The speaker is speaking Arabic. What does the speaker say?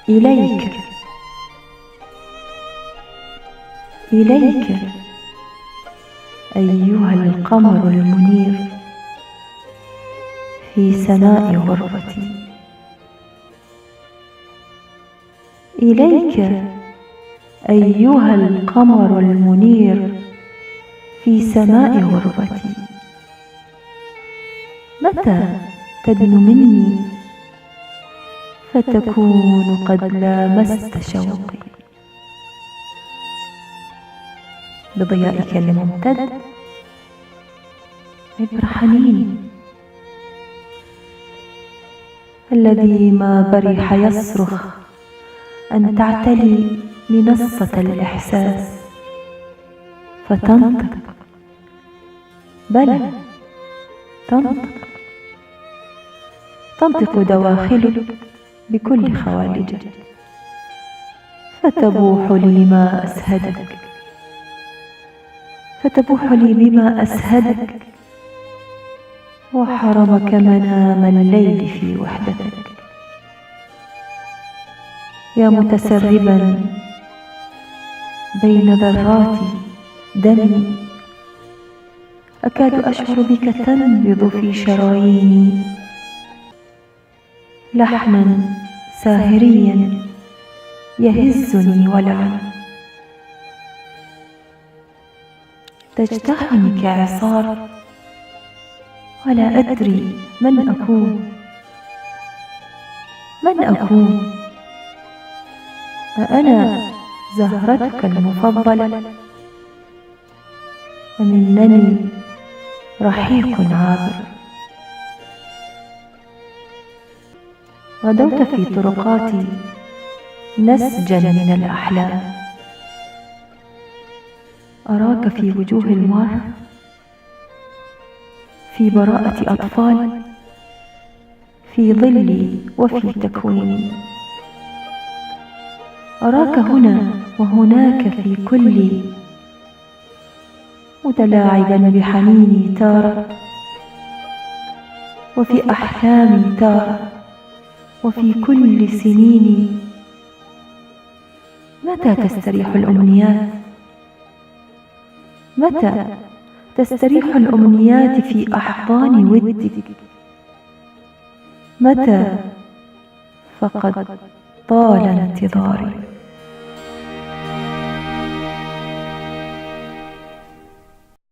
إليك إليك أيها القمر المنير في سماء غرفتي. إليك أيها القمر المنير في سماء غرفتي. متى تدن مني فتكون قد لامست شوقي؟ بضيائك الممتد عبر حنين الذي ما برح يصرخ أن تعتلي منصة الإحساس فتنطق، بلى تنطق دواخلك بكل خوالجك، فتبوح لي ما أسهدك، فتبوح لي بما أسهدك وحرمك منام الليل في وحدتك. يا متسربا بين ذرات دمي، أكاد أشعر بك تنبض في شراييني لحنا ساهريا يهزني ولعا. تجتاحني كإعصار ولا أدري من أكون. أأنا زهرتك المفضلة أم إنني رحيق عابر؟ غدوت في طرقاتي نسجا من الأحلام، أراك في وجوه المرء في براءة أطفال، في ظلي وفي تكويني. أراك هنا وهناك في كلي، متلاعبا بحنيني تارة، وفي أحلامي تارة، وفي كل سنيني. متى تستريح الأمنيات؟ متى تستريح الأمنيات في أحضان ودك؟ متى؟ فقد طال انتظاري.